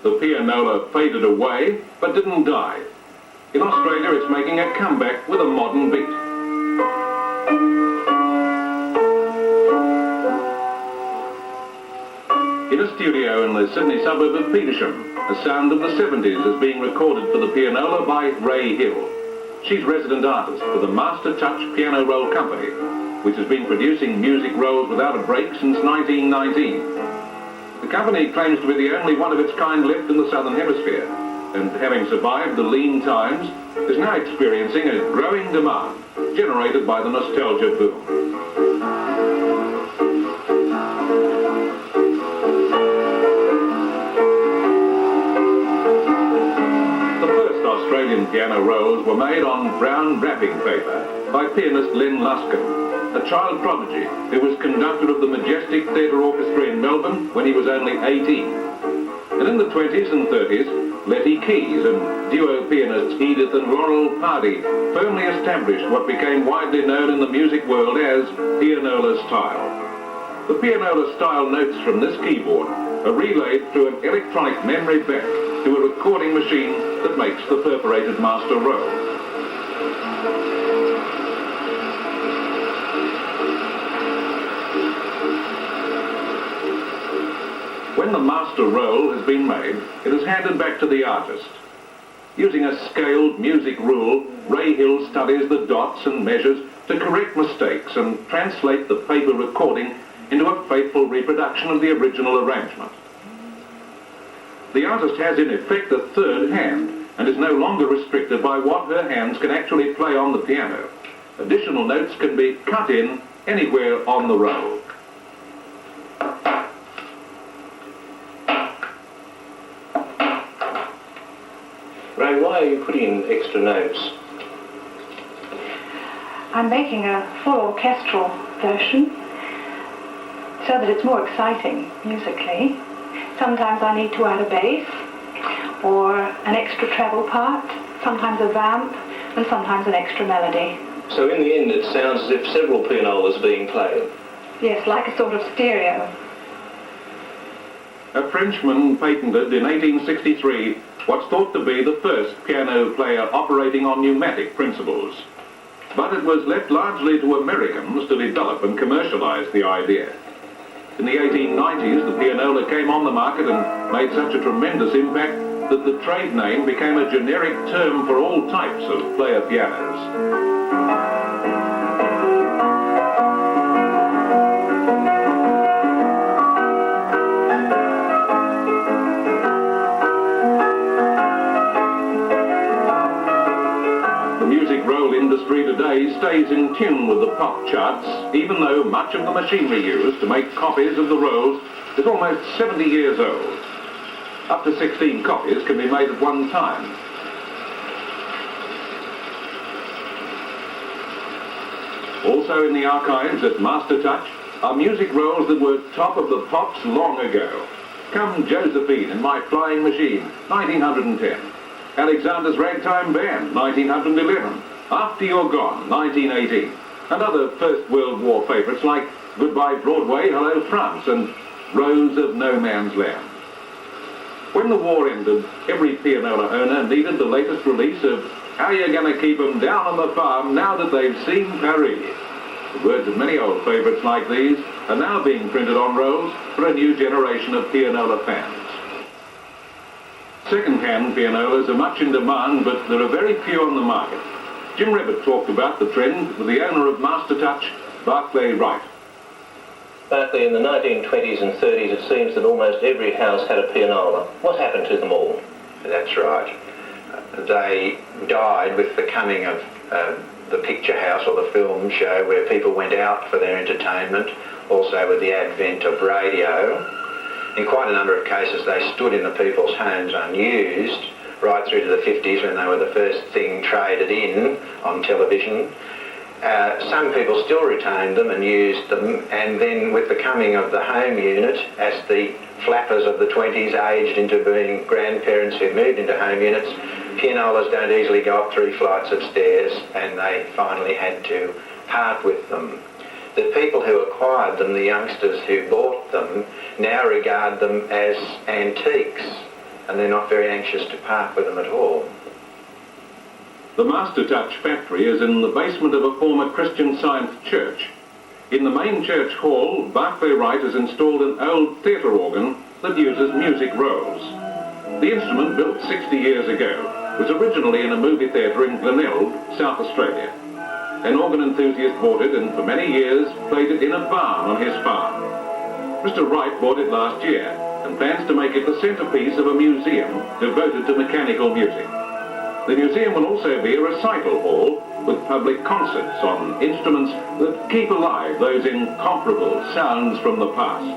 the pianola faded away, but didn't die. In Australia, it's making a comeback with a modern beat. In a studio in the Sydney suburb of Petersham, a sound of the 70s is being recorded for the pianola by Ray Hill. She's resident artist for the Mastertouch Piano Roll Company, which has been producing music rolls without a break since 1919. The company claims to be the only one of its kind left in the Southern Hemisphere, and having survived the lean times, is now experiencing a growing demand generated by the nostalgia boom. Australian piano rolls were made on brown wrapping paper by pianist Len Luskin, a child prodigy who was conductor of the Majestic Theatre Orchestra in Melbourne when he was only 18. And in the 20s and 30s, Letty Keys and duo pianists Edith and Laurel Pardey firmly established what became widely known in the music world as pianola style. The pianola style notes from this keyboard are relayed through an electronic memory bank to a recording machine that makes the perforated master roll. When the master roll has been made, it is handed back to the artist. Using a scaled music rule, Ray Hill studies the dots and measures to correct mistakes and translate the paper recording into a faithful reproduction of the original arrangement. The artist has in effect a third hand and is no longer restricted by what her hands can actually play on the piano. Additional notes can be cut in anywhere on the roll. Ray, why are you putting in extra notes? I'm making a full orchestral version so that it's more exciting musically. Sometimes I need to add a bass or an extra treble part, sometimes a vamp, and sometimes an extra melody. So in the end it sounds as if several pianolas are being played? Yes, like a sort of stereo. A Frenchman patented in 1863 what's thought to be the first piano player operating on pneumatic principles. But it was left largely to Americans to develop and commercialize the idea. In the 1890s, the pianola came on the market and made such a tremendous impact that the trade name became a generic term for all types of player pianos. The music roll industry today stays in tune with the pop charts, even though much of the machinery used to make copies of the rolls is almost 70 years old. Up to 16 copies can be made at one time. Also in the archives at Mastertouch are music rolls that were top of the pops long ago. Come Josephine in My Flying Machine, 1910. Alexander's Ragtime Band, 1911. After You're Gone, 1918. And other First World War favourites like Goodbye Broadway, Hello France, and Rose of No Man's Land. When the war ended, every pianola owner needed the latest release of How You Gonna Keep 'Em Down on the Farm Now That They've Seen Paris. The words of many old favourites like these are now being printed on rolls for a new generation of pianola fans. Second-hand pianolas are much in demand, but there are very few on the market. Jim Rebbett talked about the trend with the owner of Mastertouch, Barclay Wright. Barclay, in the 1920s and 30s, it seems that almost every house had a pianola. What happened to them all? That's right. They died with the coming of the picture house or the film show, where people went out for their entertainment, also with the advent of radio. In quite a number of cases, they stood in the people's homes unused, right through to the 50s when they were the first thing traded in on television. Some people still retained them and used them, and then with the coming of the home unit, as the flappers of the 20s aged into being grandparents who moved into home units, pianolas don't easily go up 3 flights of stairs, and they finally had to part with them. The people who acquired them, the youngsters who bought them, now regard them as antiques. and they're not very anxious to part with them at all. The Mastertouch factory is in the basement of a former Christian Science church. In the main church hall, Barclay Wright has installed an old theatre organ that uses music rolls. The instrument, built 60 years ago, was originally in a movie theatre in Glenelg, South Australia. An organ enthusiast bought it and for many years played it in a barn on his farm. Mr. Wright bought it last year and plans to make it the centrepiece of a museum devoted to mechanical music. The museum will also be a recital hall with public concerts on instruments that keep alive those incomparable sounds from the past.